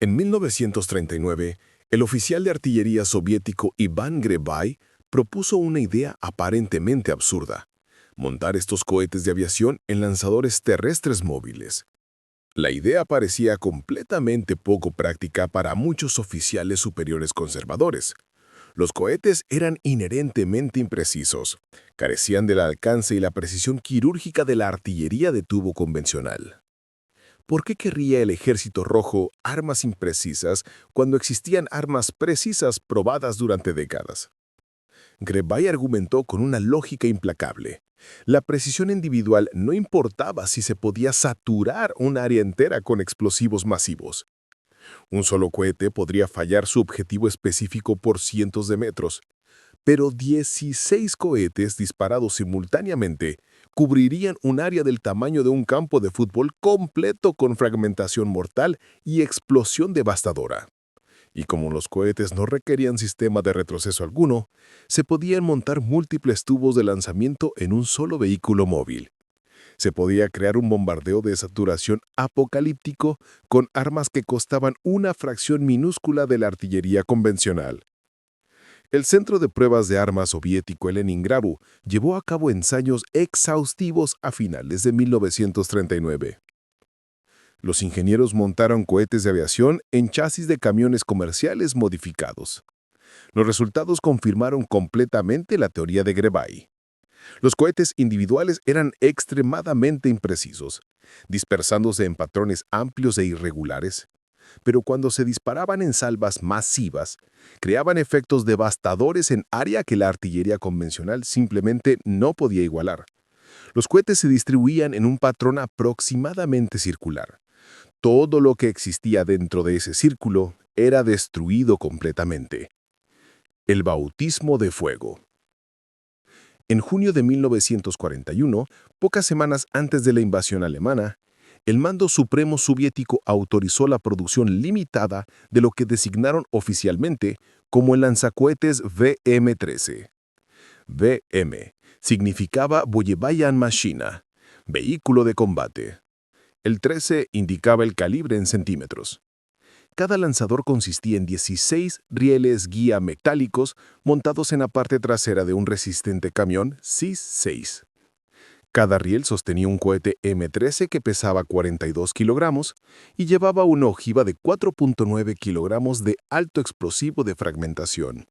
En 1939, el oficial de artillería soviético Iván Grebay propuso una idea aparentemente absurda: montar estos cohetes de aviación en lanzadores terrestres móviles. La idea parecía completamente poco práctica para muchos oficiales superiores conservadores. Los cohetes eran inherentemente imprecisos, carecían del alcance y la precisión quirúrgica de la artillería de tubo convencional. ¿Por qué querría el Ejército Rojo armas imprecisas cuando existían armas precisas probadas durante décadas? Grebay argumentó con una lógica implacable. La precisión individual no importaba si se podía saturar un área entera con explosivos masivos. Un solo cohete podría fallar su objetivo específico por cientos de metros, pero 16 cohetes disparados simultáneamente cubrirían un área del tamaño de un campo de fútbol completo con fragmentación mortal y explosión devastadora. Y como los cohetes no requerían sistema de retroceso alguno, se podían montar múltiples tubos de lanzamiento en un solo vehículo móvil. Se podía crear un bombardeo de saturación apocalíptico con armas que costaban una fracción minúscula de la artillería convencional. El Centro de Pruebas de Armas soviético en Leningrado llevó a cabo ensayos exhaustivos a finales de 1939. Los ingenieros montaron cohetes de aviación en chasis de camiones comerciales modificados. Los resultados confirmaron completamente la teoría de Grebay. Los cohetes individuales eran extremadamente imprecisos, dispersándose en patrones amplios e irregulares, pero cuando se disparaban en salvas masivas, creaban efectos devastadores en área que la artillería convencional simplemente no podía igualar. Los cohetes se distribuían en un patrón aproximadamente circular. Todo lo que existía dentro de ese círculo era destruido completamente. El bautismo de fuego. En junio de 1941, pocas semanas antes de la invasión alemana, el Mando Supremo Soviético autorizó la producción limitada de lo que designaron oficialmente como el lanzacohetes VM-13. VM significaba Boyevayan Mashina, vehículo de combate. El 13 indicaba el calibre en centímetros. Cada lanzador consistía en 16 rieles guía metálicos montados en la parte trasera de un resistente camión CIS-6. Cada riel sostenía un cohete M13 que pesaba 42 kilogramos y llevaba una ojiva de 4.9 kilogramos de alto explosivo de fragmentación.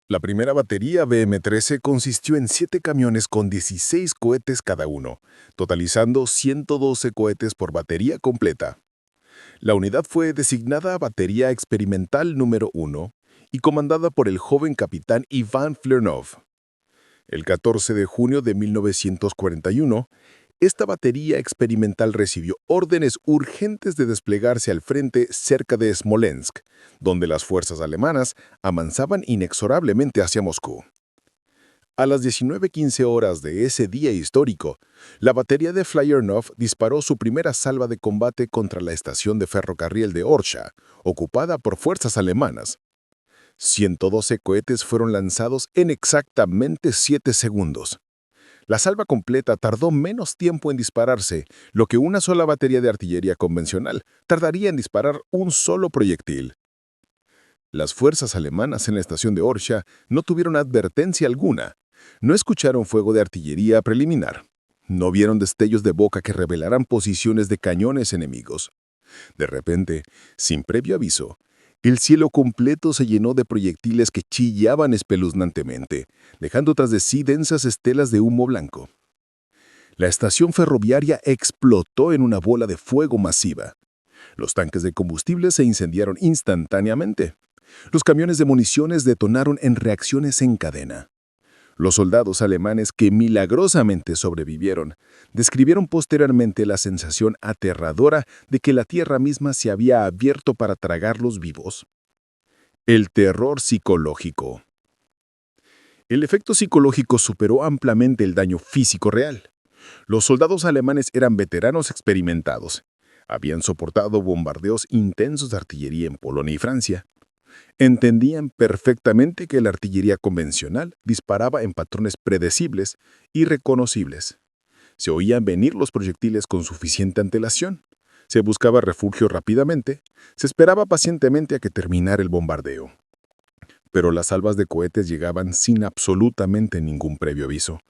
La primera batería VM-13 consistió en 7 camiones con 16 cohetes cada uno, totalizando 112 cohetes por batería completa. La unidad fue designada Batería Experimental número 1 y comandada por el joven capitán Iván Flernov. El 14 de junio de 1941, esta batería experimental recibió órdenes urgentes de desplegarse al frente cerca de Smolensk, donde las fuerzas alemanas avanzaban inexorablemente hacia Moscú. A las 19:15 horas de ese día histórico, la batería de Flernov disparó su primera salva de combate contra la estación de ferrocarril de Orsha, ocupada por fuerzas alemanas. 112 cohetes fueron lanzados en exactamente 7 segundos. La salva completa tardó menos tiempo en dispararse, lo que una sola batería de artillería convencional tardaría en disparar un solo proyectil. Las fuerzas alemanas en la estación de Orsha no tuvieron advertencia alguna. No escucharon fuego de artillería preliminar. No vieron destellos de boca que revelaran posiciones de cañones enemigos. De repente, sin previo aviso, el cielo completo se llenó de proyectiles que chillaban espeluznantemente, dejando tras de sí densas estelas de humo blanco. La estación ferroviaria explotó en una bola de fuego masiva. Los tanques de combustible se incendiaron instantáneamente. Los camiones de municiones detonaron en reacciones en cadena. Los soldados alemanes que milagrosamente sobrevivieron describieron posteriormente la sensación aterradora de que la tierra misma se había abierto para tragarlos vivos. El terror psicológico. El efecto psicológico superó ampliamente el daño físico real. Los soldados alemanes eran veteranos experimentados. Habían soportado bombardeos intensos de artillería en Polonia y Francia. Entendían perfectamente que la artillería convencional disparaba en patrones predecibles y reconocibles. Se oían venir los proyectiles con suficiente antelación. Se buscaba refugio rápidamente, se esperaba pacientemente a que terminara el bombardeo. Pero las salvas de cohetes llegaban sin absolutamente ningún previo aviso,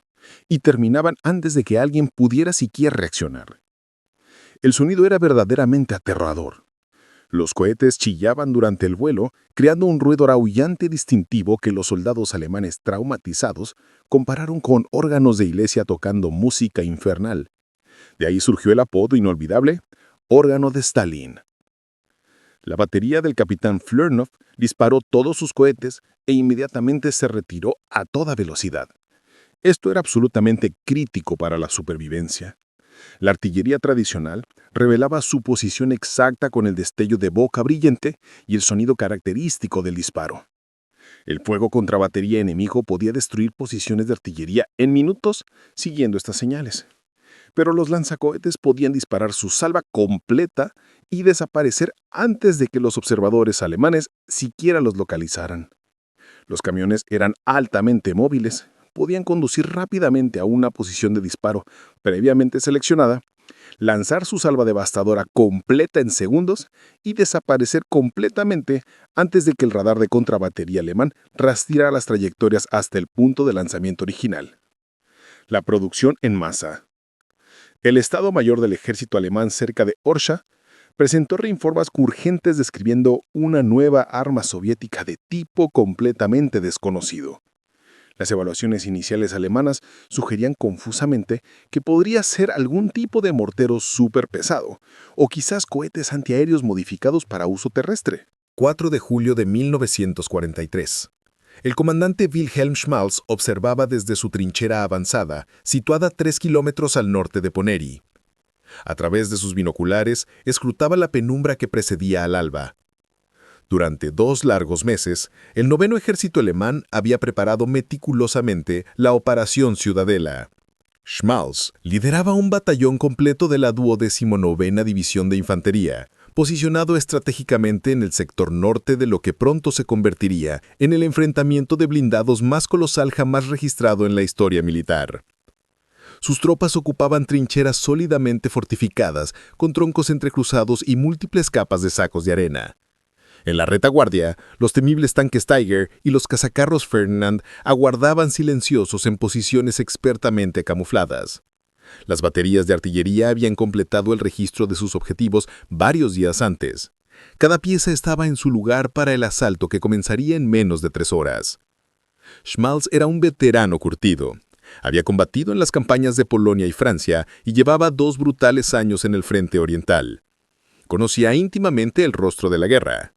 y terminaban antes de que alguien pudiera siquiera reaccionar. El sonido era verdaderamente aterrador. Los cohetes chillaban durante el vuelo, creando un ruido aullante distintivo que los soldados alemanes traumatizados compararon con órganos de iglesia tocando música infernal. De ahí surgió el apodo inolvidable, órgano de Stalin. La batería del capitán Flernov disparó todos sus cohetes e inmediatamente se retiró a toda velocidad. Esto era absolutamente crítico para la supervivencia. La artillería tradicional revelaba su posición exacta con el destello de boca brillante y el sonido característico del disparo. El fuego contra batería enemigo podía destruir posiciones de artillería en minutos siguiendo estas señales. Pero los lanzacohetes podían disparar su salva completa y desaparecer antes de que los observadores alemanes siquiera los localizaran. Los camiones eran altamente móviles, podían conducir rápidamente a una posición de disparo previamente seleccionada, lanzar su salva devastadora completa en segundos y desaparecer completamente antes de que el radar de contrabatería alemán rastreara las trayectorias hasta el punto de lanzamiento original. La producción en masa. El Estado Mayor del Ejército Alemán cerca de Orsha presentó reinformas urgentes describiendo una nueva arma soviética de tipo completamente desconocido. Las evaluaciones iniciales alemanas sugerían confusamente que podría ser algún tipo de mortero superpesado, o quizás cohetes antiaéreos modificados para uso terrestre. 4 de julio de 1943. El comandante Wilhelm Schmalz observaba desde su trinchera avanzada, situada 3 kilómetros al norte de Poneri. A través de sus binoculares, escrutaba la penumbra que precedía al alba. Durante 2 largos meses, el 9º Ejército Alemán había preparado meticulosamente la Operación Ciudadela. Schmalz lideraba un batallón completo de la 29ª División de Infantería, posicionado estratégicamente en el sector norte de lo que pronto se convertiría en el enfrentamiento de blindados más colosal jamás registrado en la historia militar. Sus tropas ocupaban trincheras sólidamente fortificadas, con troncos entrecruzados y múltiples capas de sacos de arena. En la retaguardia, los temibles tanques Tiger y los cazacarros Ferdinand aguardaban silenciosos en posiciones expertamente camufladas. Las baterías de artillería habían completado el registro de sus objetivos varios días antes. Cada pieza estaba en su lugar para el asalto que comenzaría en menos de 3 horas. Schmalz era un veterano curtido. Había combatido en las campañas de Polonia y Francia y llevaba 2 brutales años en el frente oriental. Conocía íntimamente el rostro de la guerra.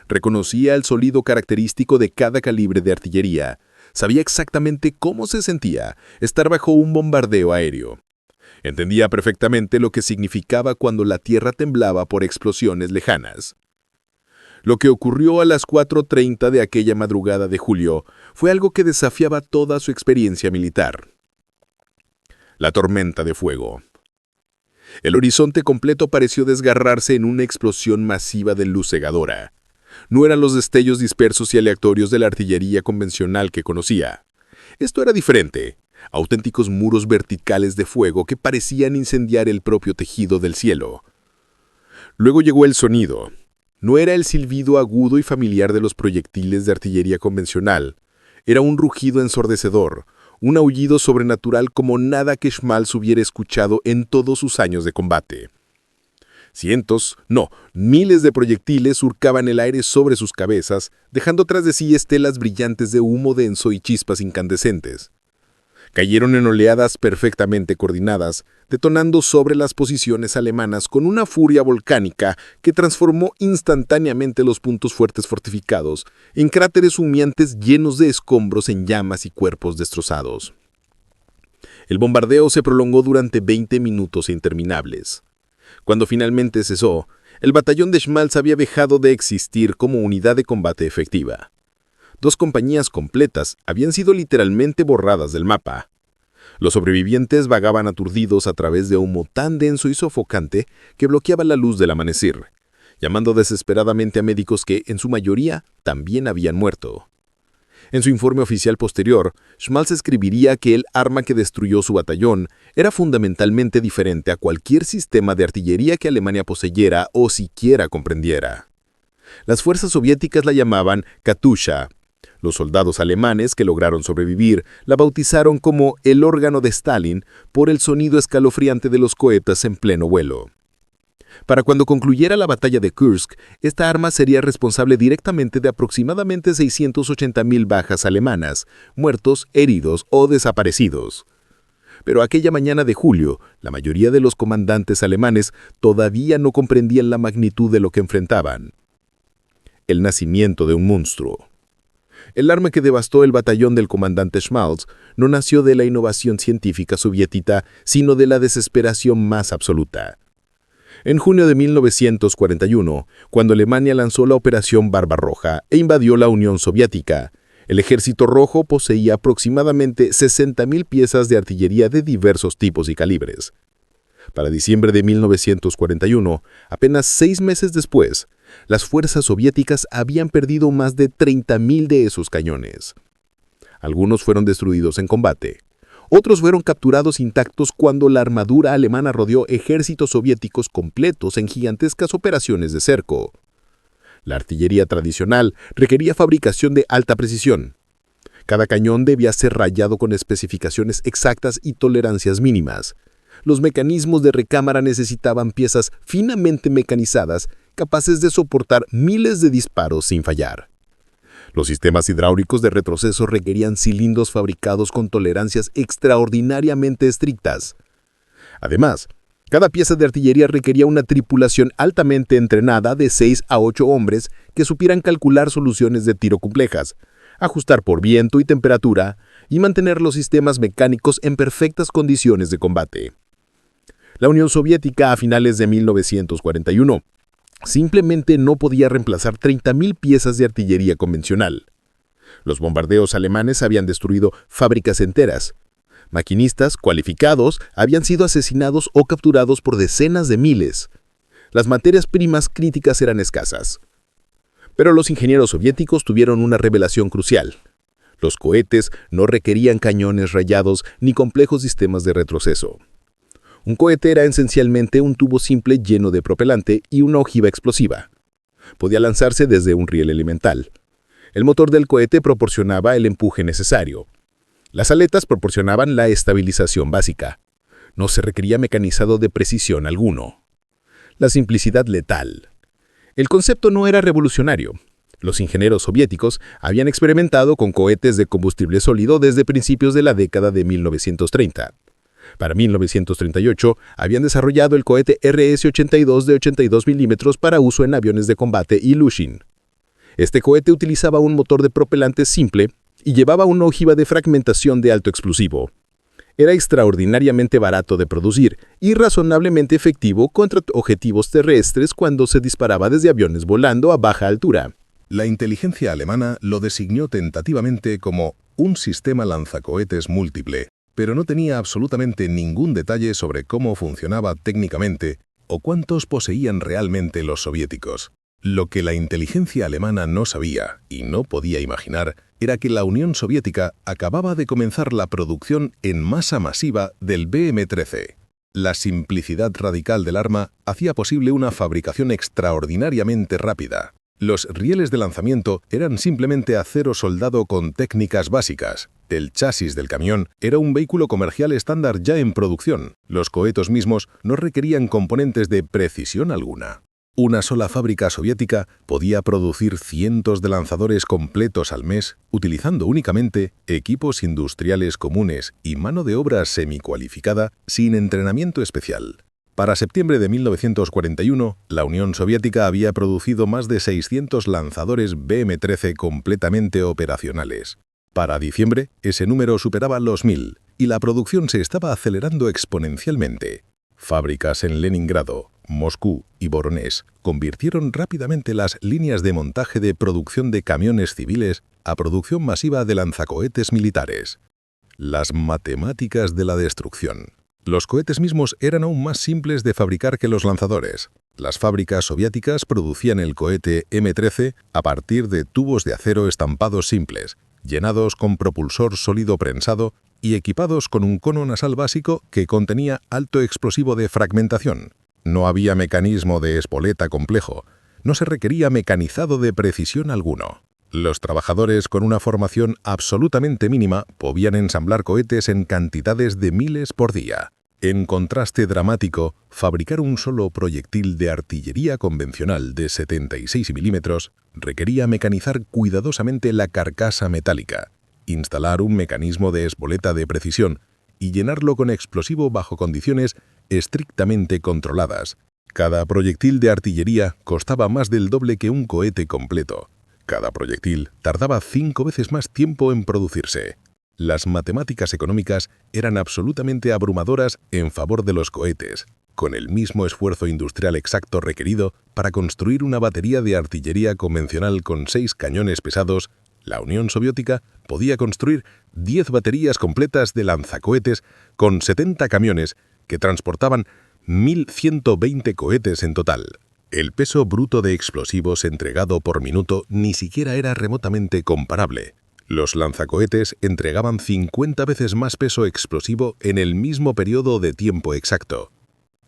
Reconocía el sonido característico de cada calibre de artillería. Sabía exactamente cómo se sentía estar bajo un bombardeo aéreo. Entendía perfectamente lo que significaba cuando la tierra temblaba por explosiones lejanas. Lo que ocurrió a las 4:30 de aquella madrugada de julio fue algo que desafiaba toda su experiencia militar. La tormenta de fuego. El horizonte completo pareció desgarrarse en una explosión masiva de luz cegadora. No eran los destellos dispersos y aleatorios de la artillería convencional que conocía. Esto era diferente. Auténticos muros verticales de fuego que parecían incendiar el propio tejido del cielo. Luego llegó el sonido. No era el silbido agudo y familiar de los proyectiles de artillería convencional. Era un rugido ensordecedor, un aullido sobrenatural como nada que Schmalz hubiera escuchado en todos sus años de combate. Cientos, no, miles de proyectiles surcaban el aire sobre sus cabezas, dejando tras de sí estelas brillantes de humo denso y chispas incandescentes. Cayeron en oleadas perfectamente coordinadas, detonando sobre las posiciones alemanas con una furia volcánica que transformó instantáneamente los puntos fuertes fortificados en cráteres humeantes llenos de escombros en llamas y cuerpos destrozados. El bombardeo se prolongó durante 20 minutos interminables. Cuando finalmente cesó, el batallón de Schmalz había dejado de existir como unidad de combate efectiva. 2 compañías completas habían sido literalmente borradas del mapa. Los sobrevivientes vagaban aturdidos a través de humo tan denso y sofocante que bloqueaba la luz del amanecer, llamando desesperadamente a médicos que, en su mayoría, también habían muerto. En su informe oficial posterior, Schmalz escribiría que el arma que destruyó su batallón era fundamentalmente diferente a cualquier sistema de artillería que Alemania poseyera o siquiera comprendiera. Las fuerzas soviéticas la llamaban Katusha. Los soldados alemanes que lograron sobrevivir la bautizaron como el órgano de Stalin por el sonido escalofriante de los cohetes en pleno vuelo. Para cuando concluyera la batalla de Kursk, esta arma sería responsable directamente de aproximadamente 680.000 bajas alemanas, muertos, heridos o desaparecidos. Pero aquella mañana de julio, la mayoría de los comandantes alemanes todavía no comprendían la magnitud de lo que enfrentaban. El nacimiento de un monstruo. El arma que devastó el batallón del comandante Schmalz no nació de la innovación científica soviética, sino de la desesperación más absoluta. En junio de 1941, cuando Alemania lanzó la Operación Barbarroja e invadió la Unión Soviética, el Ejército Rojo poseía aproximadamente 60.000 piezas de artillería de diversos tipos y calibres. Para diciembre de 1941, apenas 6 meses después, las fuerzas soviéticas habían perdido más de 30.000 de esos cañones. Algunos fueron destruidos en combate. Otros fueron capturados intactos cuando la armadura alemana rodeó ejércitos soviéticos completos en gigantescas operaciones de cerco. La artillería tradicional requería fabricación de alta precisión. Cada cañón debía ser rayado con especificaciones exactas y tolerancias mínimas. Los mecanismos de recámara necesitaban piezas finamente mecanizadas capaces de soportar miles de disparos sin fallar. Los sistemas hidráulicos de retroceso requerían cilindros fabricados con tolerancias extraordinariamente estrictas. Además, cada pieza de artillería requería una tripulación altamente entrenada de 6 a 8 hombres que supieran calcular soluciones de tiro complejas, ajustar por viento y temperatura y mantener los sistemas mecánicos en perfectas condiciones de combate. La Unión Soviética a finales de 1941 simplemente no podía reemplazar 30.000 piezas de artillería convencional. Los bombardeos alemanes habían destruido fábricas enteras. Maquinistas cualificados habían sido asesinados o capturados por decenas de miles. Las materias primas críticas eran escasas. Pero los ingenieros soviéticos tuvieron una revelación crucial. Los cohetes no requerían cañones rayados ni complejos sistemas de retroceso. Un cohete era esencialmente un tubo simple lleno de propelante y una ojiva explosiva. Podía lanzarse desde un riel elemental. El motor del cohete proporcionaba el empuje necesario. Las aletas proporcionaban la estabilización básica. No se requería mecanizado de precisión alguno. La simplicidad letal. El concepto no era revolucionario. Los ingenieros soviéticos habían experimentado con cohetes de combustible sólido desde principios de la década de 1930. Para 1938, habían desarrollado el cohete RS-82 de 82 milímetros para uso en aviones de combate Ilyushin. Este cohete utilizaba un motor de propelante simple y llevaba una ojiva de fragmentación de alto explosivo. Era extraordinariamente barato de producir y razonablemente efectivo contra objetivos terrestres cuando se disparaba desde aviones volando a baja altura. La inteligencia alemana lo designó tentativamente como un sistema lanzacohetes múltiple, pero no tenía absolutamente ningún detalle sobre cómo funcionaba técnicamente o cuántos poseían realmente los soviéticos. Lo que la inteligencia alemana no sabía y no podía imaginar era que la Unión Soviética acababa de comenzar la producción en masa masiva del BM-13. La simplicidad radical del arma hacía posible una fabricación extraordinariamente rápida. Los rieles de lanzamiento eran simplemente acero soldado con técnicas básicas. El chasis del camión era un vehículo comercial estándar ya en producción. Los cohetes mismos no requerían componentes de precisión alguna. Una sola fábrica soviética podía producir cientos de lanzadores completos al mes, utilizando únicamente equipos industriales comunes y mano de obra semicualificada sin entrenamiento especial. Para septiembre de 1941, la Unión Soviética había producido más de 600 lanzadores BM-13 completamente operacionales. Para diciembre, ese número superaba los 1.000 y la producción se estaba acelerando exponencialmente. Fábricas en Leningrado, Moscú y Voronezh convirtieron rápidamente las líneas de montaje de producción de camiones civiles a producción masiva de lanzacohetes militares. Las matemáticas de la destrucción. Los cohetes mismos eran aún más simples de fabricar que los lanzadores. Las fábricas soviéticas producían el cohete M-13 a partir de tubos de acero estampados simples, llenados con propulsor sólido prensado y equipados con un cono nasal básico que contenía alto explosivo de fragmentación. No había mecanismo de espoleta complejo, no se requería mecanizado de precisión alguno. Los trabajadores con una formación absolutamente mínima podían ensamblar cohetes en cantidades de miles por día. En contraste dramático, fabricar un solo proyectil de artillería convencional de 76 milímetros requería mecanizar cuidadosamente la carcasa metálica, instalar un mecanismo de espoleta de precisión y llenarlo con explosivo bajo condiciones estrictamente controladas. Cada proyectil de artillería costaba más del doble que un cohete completo. Cada proyectil tardaba 5 veces más tiempo en producirse. Las matemáticas económicas eran absolutamente abrumadoras en favor de los cohetes, con el mismo esfuerzo industrial exacto requerido para construir una batería de artillería convencional con 6 cañones pesados. La Unión Soviética podía construir 10 baterías completas de lanzacohetes con 70 camiones que transportaban 1.120 cohetes en total. El peso bruto de explosivos entregado por minuto ni siquiera era remotamente comparable. Los lanzacohetes entregaban 50 veces más peso explosivo en el mismo periodo de tiempo exacto.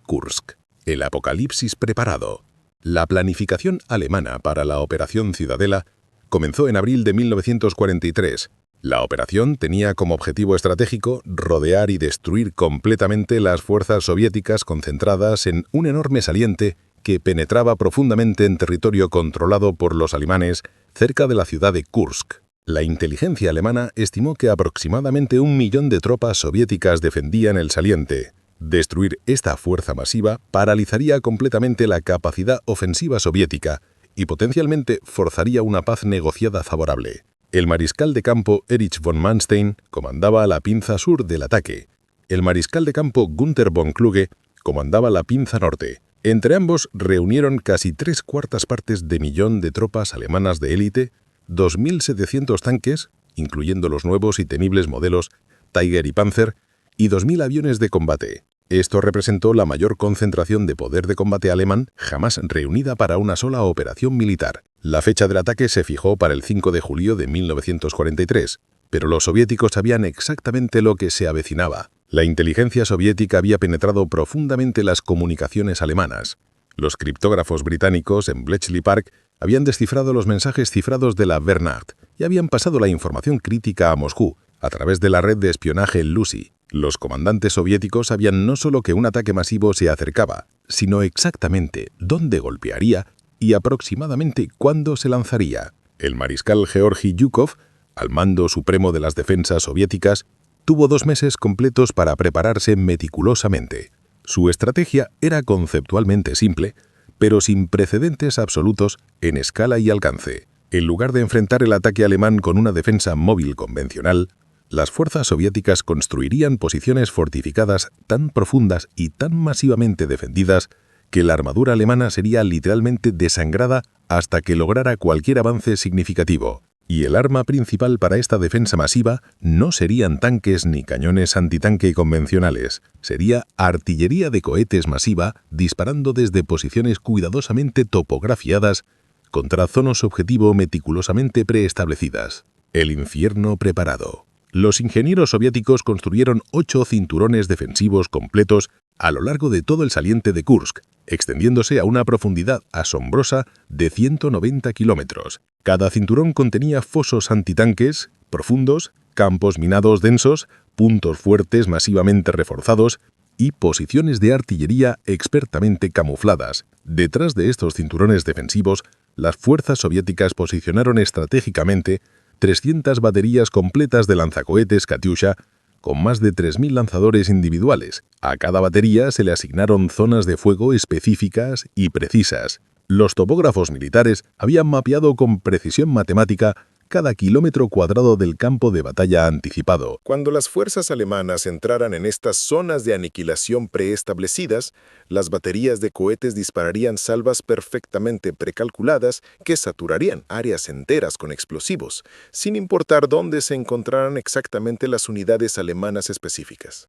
Kursk. El apocalipsis preparado. La planificación alemana para la Operación Ciudadela comenzó en abril de 1943. La operación tenía como objetivo estratégico rodear y destruir completamente las fuerzas soviéticas concentradas en un enorme saliente que penetraba profundamente en territorio controlado por los alemanes cerca de la ciudad de Kursk. La inteligencia alemana estimó que aproximadamente 1 millón de tropas soviéticas defendían el saliente. Destruir esta fuerza masiva paralizaría completamente la capacidad ofensiva soviética y potencialmente forzaría una paz negociada favorable. El mariscal de campo Erich von Manstein comandaba la pinza sur del ataque. El mariscal de campo Günther von Kluge comandaba la pinza norte. Entre ambos reunieron casi 3/4 partes de millón de tropas alemanas de élite, 2.700 tanques, incluyendo los nuevos y temibles modelos Tiger y Panzer, y 2.000 aviones de combate. Esto representó la mayor concentración de poder de combate alemán jamás reunida para una sola operación militar. La fecha del ataque se fijó para el 5 de julio de 1943, pero los soviéticos sabían exactamente lo que se avecinaba. La inteligencia soviética había penetrado profundamente las comunicaciones alemanas. Los criptógrafos británicos en Bletchley Park habían descifrado los mensajes cifrados de la Wehrmacht y habían pasado la información crítica a Moscú a través de la red de espionaje Lucy. Los comandantes soviéticos sabían no solo que un ataque masivo se acercaba, sino exactamente dónde golpearía y aproximadamente cuándo se lanzaría. El mariscal Georgi Yukov, al mando supremo de las defensas soviéticas, tuvo 2 meses completos para prepararse meticulosamente. Su estrategia era conceptualmente simple, pero sin precedentes absolutos en escala y alcance. En lugar de enfrentar el ataque alemán con una defensa móvil convencional, las fuerzas soviéticas construirían posiciones fortificadas tan profundas y tan masivamente defendidas que la armadura alemana sería literalmente desangrada hasta que lograra cualquier avance significativo. Y el arma principal para esta defensa masiva no serían tanques ni cañones antitanque convencionales, sería artillería de cohetes masiva disparando desde posiciones cuidadosamente topografiadas contra zonas objetivo meticulosamente preestablecidas. El infierno preparado. Los ingenieros soviéticos construyeron 8 cinturones defensivos completos a lo largo de todo el saliente de Kursk, extendiéndose a una profundidad asombrosa de 190 kilómetros. Cada cinturón contenía fosos antitanques profundos, campos minados densos, puntos fuertes masivamente reforzados y posiciones de artillería expertamente camufladas. Detrás de estos cinturones defensivos, las fuerzas soviéticas posicionaron estratégicamente 300 baterías completas de lanzacohetes Katyusha con más de 3.000 lanzadores individuales. A cada batería se le asignaron zonas de fuego específicas y precisas. Los topógrafos militares habían mapeado con precisión matemática cada kilómetro cuadrado del campo de batalla anticipado. Cuando las fuerzas alemanas entraran en estas zonas de aniquilación preestablecidas, las baterías de cohetes dispararían salvas perfectamente precalculadas que saturarían áreas enteras con explosivos, sin importar dónde se encontraran exactamente las unidades alemanas específicas.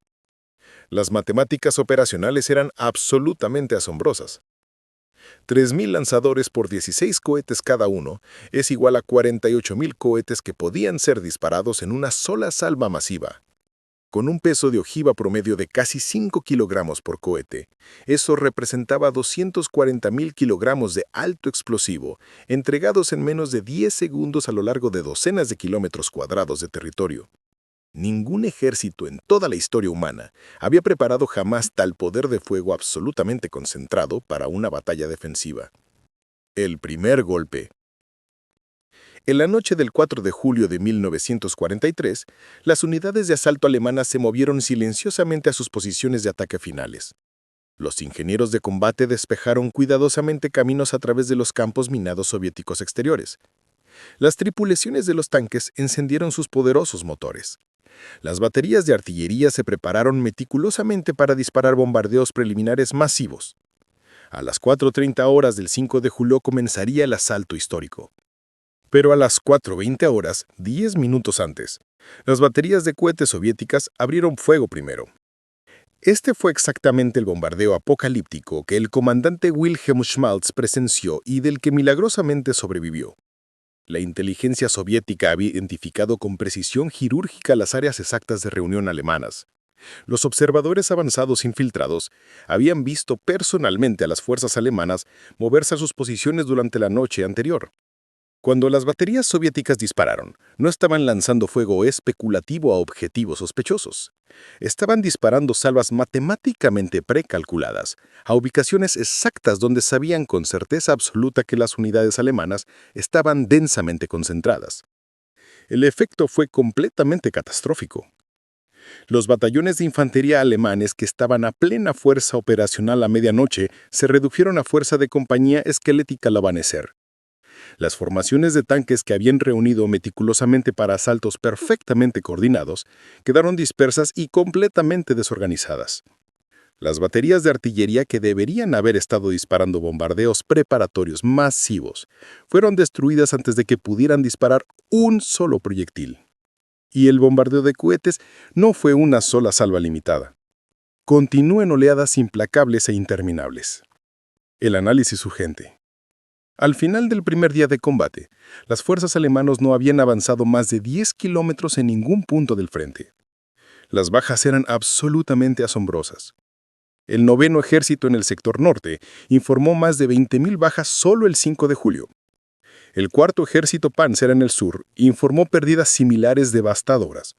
Las matemáticas operacionales eran absolutamente asombrosas. 3.000 lanzadores por 16 cohetes cada uno es igual a 48.000 cohetes que podían ser disparados en una sola salva masiva. Con un peso de ojiva promedio de casi 5 kilogramos por cohete, eso representaba 240.000 kilogramos de alto explosivo, entregados en menos de 10 segundos a lo largo de docenas de kilómetros cuadrados de territorio. Ningún ejército en toda la historia humana había preparado jamás tal poder de fuego absolutamente concentrado para una batalla defensiva. El primer golpe. En la noche del 4 de julio de 1943, las unidades de asalto alemanas se movieron silenciosamente a sus posiciones de ataque finales. Los ingenieros de combate despejaron cuidadosamente caminos a través de los campos minados soviéticos exteriores. Las tripulaciones de los tanques encendieron sus poderosos motores. Las baterías de artillería se prepararon meticulosamente para disparar bombardeos preliminares masivos. A las 4:30 horas del 5 de julio comenzaría el asalto histórico. Pero a las 4:20 horas, 10 minutos antes, las baterías de cohetes soviéticas abrieron fuego primero. Este fue exactamente el bombardeo apocalíptico que el comandante Wilhelm Schmalz presenció y del que milagrosamente sobrevivió. La inteligencia soviética había identificado con precisión quirúrgica las áreas exactas de reunión alemanas. Los observadores avanzados infiltrados habían visto personalmente a las fuerzas alemanas moverse a sus posiciones durante la noche anterior. Cuando las baterías soviéticas dispararon, no estaban lanzando fuego especulativo a objetivos sospechosos. Estaban disparando salvas matemáticamente precalculadas a ubicaciones exactas donde sabían con certeza absoluta que las unidades alemanas estaban densamente concentradas. El efecto fue completamente catastrófico. Los batallones de infantería alemanes que estaban a plena fuerza operacional a medianoche se redujeron a fuerza de compañía esquelética al amanecer. Las formaciones de tanques que habían reunido meticulosamente para asaltos perfectamente coordinados quedaron dispersas y completamente desorganizadas. Las baterías de artillería que deberían haber estado disparando bombardeos preparatorios masivos fueron destruidas antes de que pudieran disparar un solo proyectil. Y el bombardeo de cohetes no fue una sola salva limitada. Continuó en oleadas implacables e interminables. El análisis urgente. Al final del primer día de combate, las fuerzas alemanas no habían avanzado más de 10 kilómetros en ningún punto del frente. Las bajas eran absolutamente asombrosas. El 9º ejército en el sector norte informó más de 20.000 bajas solo el 5 de julio. El 4º ejército Panzer en el sur informó pérdidas similares devastadoras.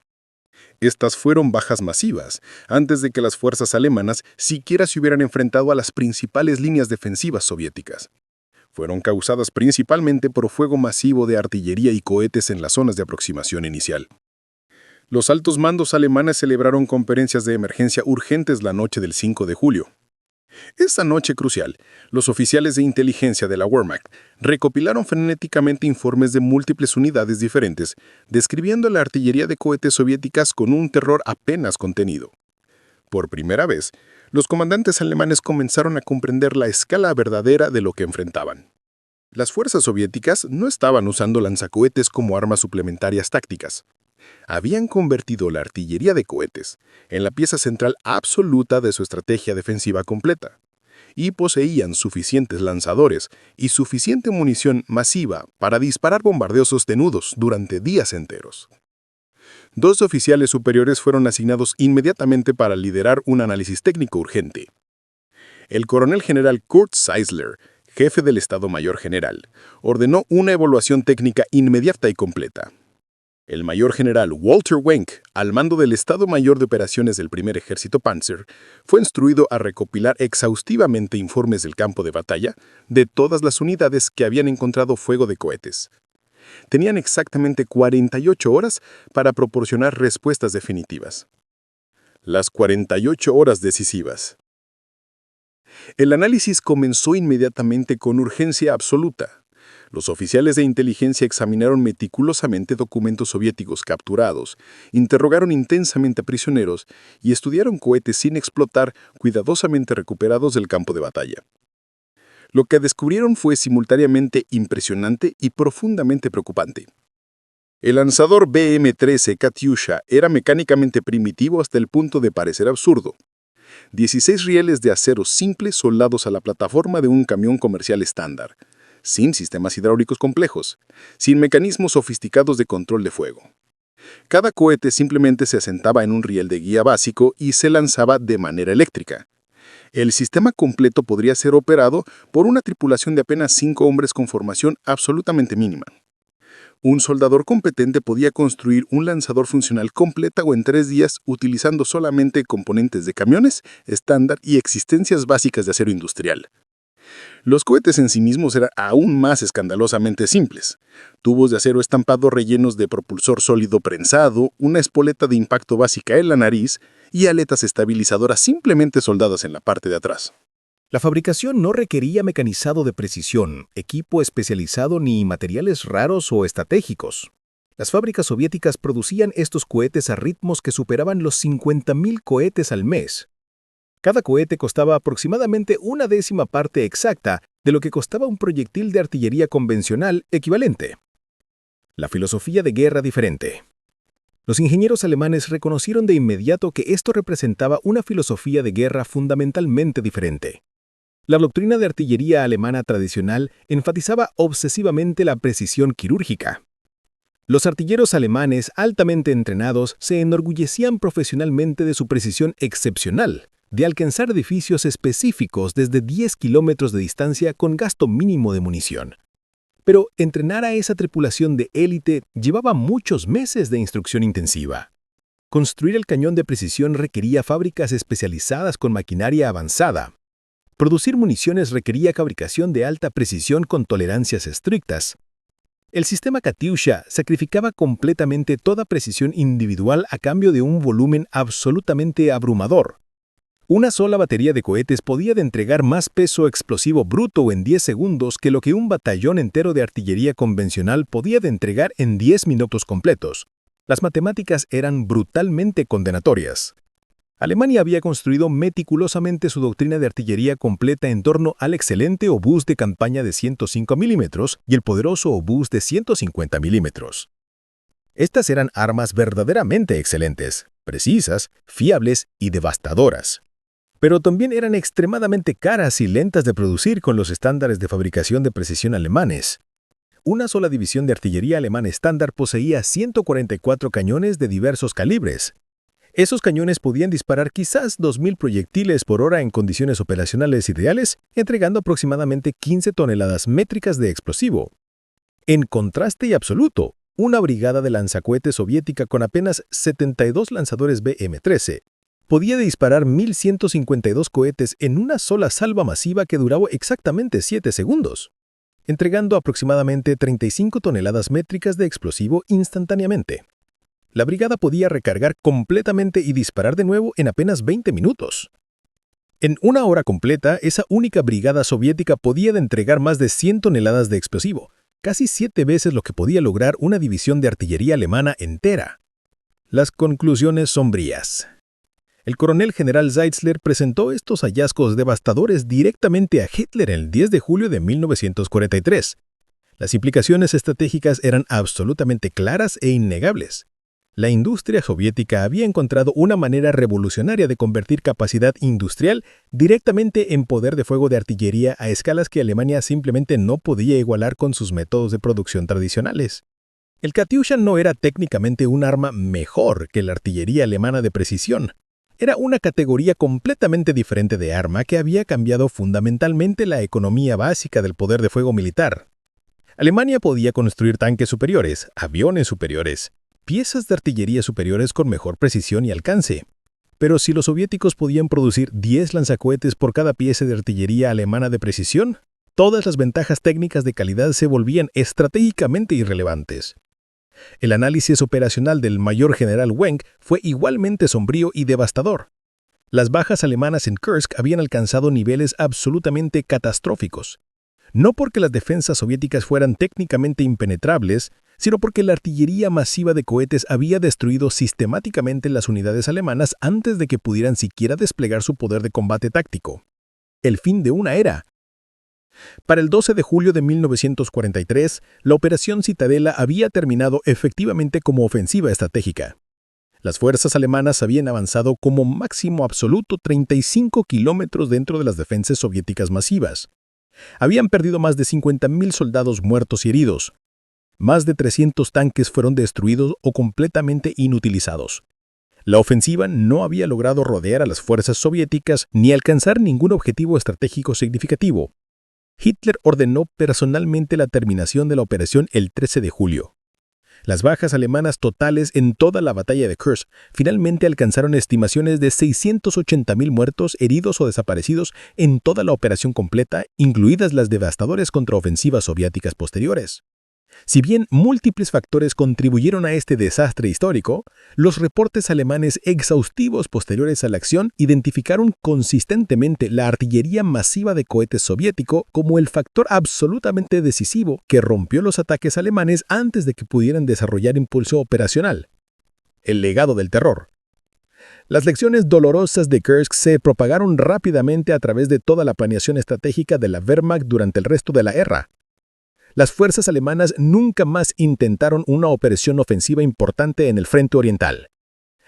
Estas fueron bajas masivas, antes de que las fuerzas alemanas siquiera se hubieran enfrentado a las principales líneas defensivas soviéticas. Fueron causadas principalmente por fuego masivo de artillería y cohetes en las zonas de aproximación inicial. Los altos mandos alemanes celebraron conferencias de emergencia urgentes la noche del 5 de julio. Esa noche crucial, los oficiales de inteligencia de la Wehrmacht recopilaron frenéticamente informes de múltiples unidades diferentes, describiendo la artillería de cohetes soviéticas con un terror apenas contenido. Por primera vez, los comandantes alemanes comenzaron a comprender la escala verdadera de lo que enfrentaban. Las fuerzas soviéticas no estaban usando lanzacohetes como armas suplementarias tácticas. Habían convertido la artillería de cohetes en la pieza central absoluta de su estrategia defensiva completa, y poseían suficientes lanzadores y suficiente munición masiva para disparar bombardeos sostenidos durante días enteros. 2 oficiales superiores fueron asignados inmediatamente para liderar un análisis técnico urgente. El coronel general Kurt Seisler, jefe del Estado Mayor General, ordenó una evaluación técnica inmediata y completa. El mayor general Walter Wenck, al mando del Estado Mayor de Operaciones del Primer Ejército Panzer, fue instruido a recopilar exhaustivamente informes del campo de batalla de todas las unidades que habían encontrado fuego de cohetes. Tenían exactamente 48 horas para proporcionar respuestas definitivas. Las 48 horas decisivas. El análisis comenzó inmediatamente con urgencia absoluta. Los oficiales de inteligencia examinaron meticulosamente documentos soviéticos capturados, interrogaron intensamente a prisioneros y estudiaron cohetes sin explotar cuidadosamente recuperados del campo de batalla. Lo que descubrieron fue simultáneamente impresionante y profundamente preocupante. El lanzador BM-13 Katyusha era mecánicamente primitivo hasta el punto de parecer absurdo. 16 rieles de acero simple soldados a la plataforma de un camión comercial estándar, sin sistemas hidráulicos complejos, sin mecanismos sofisticados de control de fuego. Cada cohete simplemente se asentaba en un riel de guía básico y se lanzaba de manera eléctrica. El sistema completo podría ser operado por una tripulación de apenas 5 hombres con formación absolutamente mínima. Un soldador competente podía construir un lanzador funcional completo en 3 días utilizando solamente componentes de camiones estándar y existencias básicas de acero industrial. Los cohetes en sí mismos eran aún más escandalosamente simples. Tubos de acero estampado rellenos de propulsor sólido prensado, una espoleta de impacto básica en la nariz y aletas estabilizadoras simplemente soldadas en la parte de atrás. La fabricación no requería mecanizado de precisión, equipo especializado ni materiales raros o estratégicos. Las fábricas soviéticas producían estos cohetes a ritmos que superaban los 50.000 cohetes al mes. Cada cohete costaba aproximadamente una décima parte exacta de lo que costaba un proyectil de artillería convencional equivalente. La filosofía de guerra diferente. Los ingenieros alemanes reconocieron de inmediato que esto representaba una filosofía de guerra fundamentalmente diferente. La doctrina de artillería alemana tradicional enfatizaba obsesivamente la precisión quirúrgica. Los artilleros alemanes altamente entrenados se enorgullecían profesionalmente de su precisión excepcional, de alcanzar edificios específicos desde 10 kilómetros de distancia con gasto mínimo de munición. Pero entrenar a esa tripulación de élite llevaba muchos meses de instrucción intensiva. Construir el cañón de precisión requería fábricas especializadas con maquinaria avanzada. Producir municiones requería fabricación de alta precisión con tolerancias estrictas. El sistema Katyusha sacrificaba completamente toda precisión individual a cambio de un volumen absolutamente abrumador. Una sola batería de cohetes podía entregar más peso explosivo bruto en 10 segundos que lo que un batallón entero de artillería convencional podía entregar en 10 minutos completos. Las matemáticas eran brutalmente condenatorias. Alemania había construido meticulosamente su doctrina de artillería completa en torno al excelente obús de campaña de 105 milímetros y el poderoso obús de 150 milímetros. Estas eran armas verdaderamente excelentes, precisas, fiables y devastadoras. Pero también eran extremadamente caras y lentas de producir con los estándares de fabricación de precisión alemanes. Una sola división de artillería alemana estándar poseía 144 cañones de diversos calibres. Esos cañones podían disparar quizás 2.000 proyectiles por hora en condiciones operacionales ideales, entregando aproximadamente 15 toneladas métricas de explosivo. En contraste absoluto, una brigada de lanzacohetes soviética con apenas 72 lanzadores BM-13 podía disparar 1.152 cohetes en una sola salva masiva que duraba exactamente 7 segundos, entregando aproximadamente 35 toneladas métricas de explosivo instantáneamente. La brigada podía recargar completamente y disparar de nuevo en apenas 20 minutos. En una hora completa, esa única brigada soviética podía entregar más de 100 toneladas de explosivo, casi 7 veces lo que podía lograr una división de artillería alemana entera. Las conclusiones sombrías. El coronel general Zeitzler presentó estos hallazgos devastadores directamente a Hitler el 10 de julio de 1943. Las implicaciones estratégicas eran absolutamente claras e innegables. La industria soviética había encontrado una manera revolucionaria de convertir capacidad industrial directamente en poder de fuego de artillería a escalas que Alemania simplemente no podía igualar con sus métodos de producción tradicionales. El Katyusha no era técnicamente un arma mejor que la artillería alemana de precisión. Era una categoría completamente diferente de arma que había cambiado fundamentalmente la economía básica del poder de fuego militar. Alemania podía construir tanques superiores, aviones superiores, piezas de artillería superiores con mejor precisión y alcance. Pero si los soviéticos podían producir 10 lanzacohetes por cada pieza de artillería alemana de precisión, todas las ventajas técnicas de calidad se volvían estratégicamente irrelevantes. El análisis operacional del mayor general Wenck fue igualmente sombrío y devastador. Las bajas alemanas en Kursk habían alcanzado niveles absolutamente catastróficos. No porque las defensas soviéticas fueran técnicamente impenetrables, sino porque la artillería masiva de cohetes había destruido sistemáticamente las unidades alemanas antes de que pudieran siquiera desplegar su poder de combate táctico. El fin de una era. Para el 12 de julio de 1943, la Operación Citadela había terminado efectivamente como ofensiva estratégica. Las fuerzas alemanas habían avanzado como máximo absoluto 35 kilómetros dentro de las defensas soviéticas masivas. Habían perdido más de 50.000 soldados muertos y heridos. Más de 300 tanques fueron destruidos o completamente inutilizados. La ofensiva no había logrado rodear a las fuerzas soviéticas ni alcanzar ningún objetivo estratégico significativo. Hitler ordenó personalmente la terminación de la operación el 13 de julio. Las bajas alemanas totales en toda la batalla de Kursk finalmente alcanzaron estimaciones de 680.000 muertos, heridos o desaparecidos en toda la operación completa, incluidas las devastadoras contraofensivas soviéticas posteriores. Si bien múltiples factores contribuyeron a este desastre histórico, los reportes alemanes exhaustivos posteriores a la acción identificaron consistentemente la artillería masiva de cohetes soviético como el factor absolutamente decisivo que rompió los ataques alemanes antes de que pudieran desarrollar impulso operacional. El legado del terror. Las lecciones dolorosas de Kursk se propagaron rápidamente a través de toda la planeación estratégica de la Wehrmacht durante el resto de la guerra. Las fuerzas alemanas nunca más intentaron una operación ofensiva importante en el frente oriental.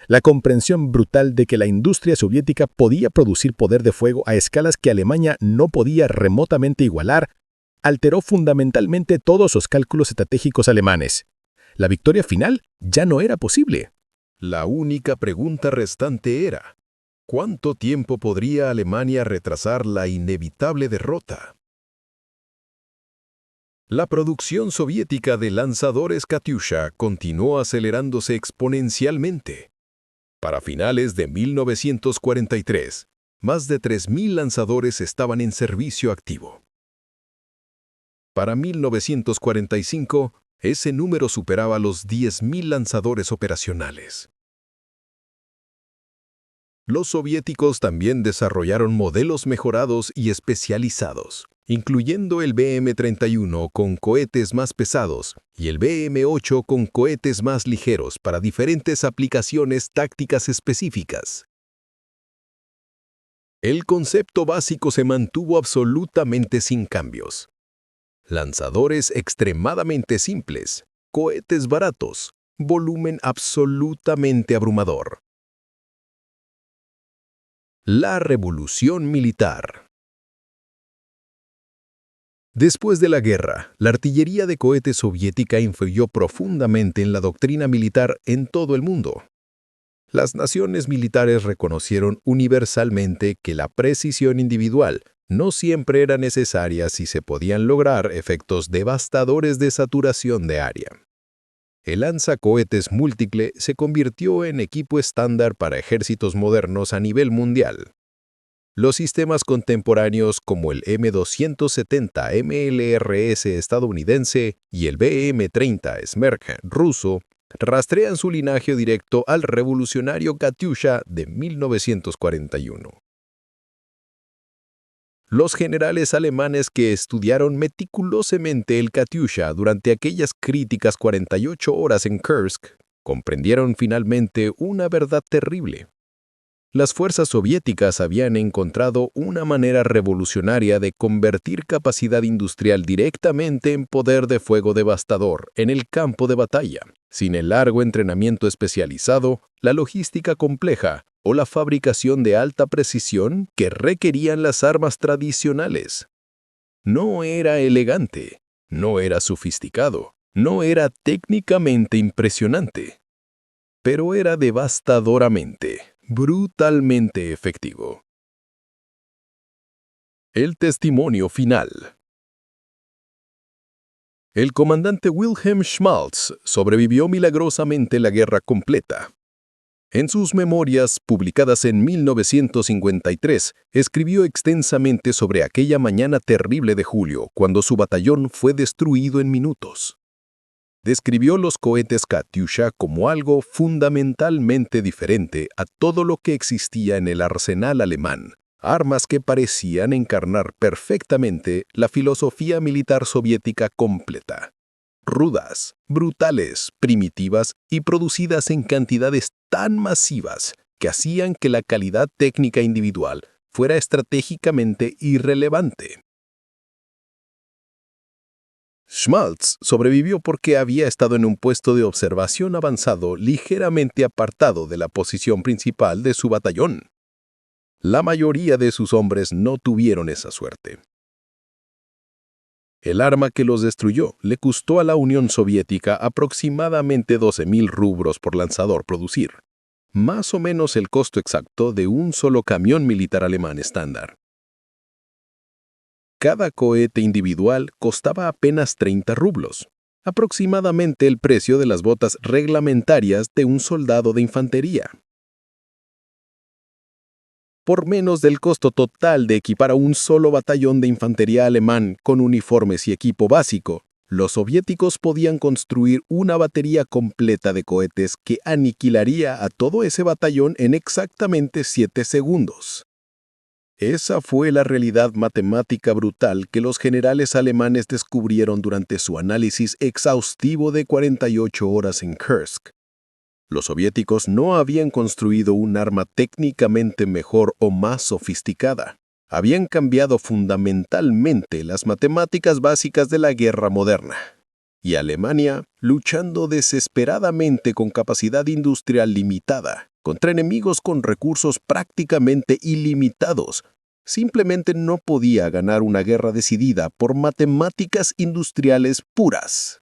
La comprensión brutal de que la industria soviética podía producir poder de fuego a escalas que Alemania no podía remotamente igualar, alteró fundamentalmente todos los cálculos estratégicos alemanes. La victoria final ya no era posible. La única pregunta restante era: ¿cuánto tiempo podría Alemania retrasar la inevitable derrota? La producción soviética de lanzadores Katyusha continuó acelerándose exponencialmente. Para finales de 1943, más de 3.000 lanzadores estaban en servicio activo. Para 1945, ese número superaba los 10.000 lanzadores operacionales. Los soviéticos también desarrollaron modelos mejorados y especializados, incluyendo el BM-31 con cohetes más pesados y el BM-8 con cohetes más ligeros para diferentes aplicaciones tácticas específicas. El concepto básico se mantuvo absolutamente sin cambios. Lanzadores extremadamente simples, cohetes baratos, volumen absolutamente abrumador. La revolución militar. Después de la guerra, la artillería de cohetes soviética influyó profundamente en la doctrina militar en todo el mundo. Las naciones militares reconocieron universalmente que la precisión individual no siempre era necesaria si se podían lograr efectos devastadores de saturación de área. El lanzacohetes múltiple se convirtió en equipo estándar para ejércitos modernos a nivel mundial. Los sistemas contemporáneos como el M270 MLRS estadounidense y el BM-30 Smerch ruso rastrean su linaje directo al revolucionario Katyusha de 1941. Los generales alemanes que estudiaron meticulosamente el Katyusha durante aquellas críticas 48 horas en Kursk comprendieron finalmente una verdad terrible. Las fuerzas soviéticas habían encontrado una manera revolucionaria de convertir capacidad industrial directamente en poder de fuego devastador en el campo de batalla, sin el largo entrenamiento especializado, la logística compleja o la fabricación de alta precisión que requerían las armas tradicionales. No era elegante, no era sofisticado, no era técnicamente impresionante, pero era devastadoramente, brutalmente efectivo. El testimonio final. El comandante Wilhelm Schmalz sobrevivió milagrosamente la guerra completa. En sus memorias, publicadas en 1953, escribió extensamente sobre aquella mañana terrible de julio, cuando su batallón fue destruido en minutos. Describió los cohetes Katyusha como algo fundamentalmente diferente a todo lo que existía en el arsenal alemán, armas que parecían encarnar perfectamente la filosofía militar soviética completa. Rudas, brutales, primitivas y producidas en cantidades tan masivas que hacían que la calidad técnica individual fuera estratégicamente irrelevante. Schmalz sobrevivió porque había estado en un puesto de observación avanzado ligeramente apartado de la posición principal de su batallón. La mayoría de sus hombres no tuvieron esa suerte. El arma que los destruyó le costó a la Unión Soviética aproximadamente 12.000 rublos por lanzador producir, más o menos el costo exacto de un solo camión militar alemán estándar. Cada cohete individual costaba apenas 30 rublos, aproximadamente el precio de las botas reglamentarias de un soldado de infantería. Por menos del costo total de equipar a un solo batallón de infantería alemán con uniformes y equipo básico, los soviéticos podían construir una batería completa de cohetes que aniquilaría a todo ese batallón en exactamente 7 segundos. Esa fue la realidad matemática brutal que los generales alemanes descubrieron durante su análisis exhaustivo de 48 horas en Kursk. Los soviéticos no habían construido un arma técnicamente mejor o más sofisticada. Habían cambiado fundamentalmente las matemáticas básicas de la guerra moderna. Y Alemania, luchando desesperadamente con capacidad industrial limitada, contra enemigos con recursos prácticamente ilimitados, simplemente no podía ganar una guerra decidida por matemáticas industriales puras.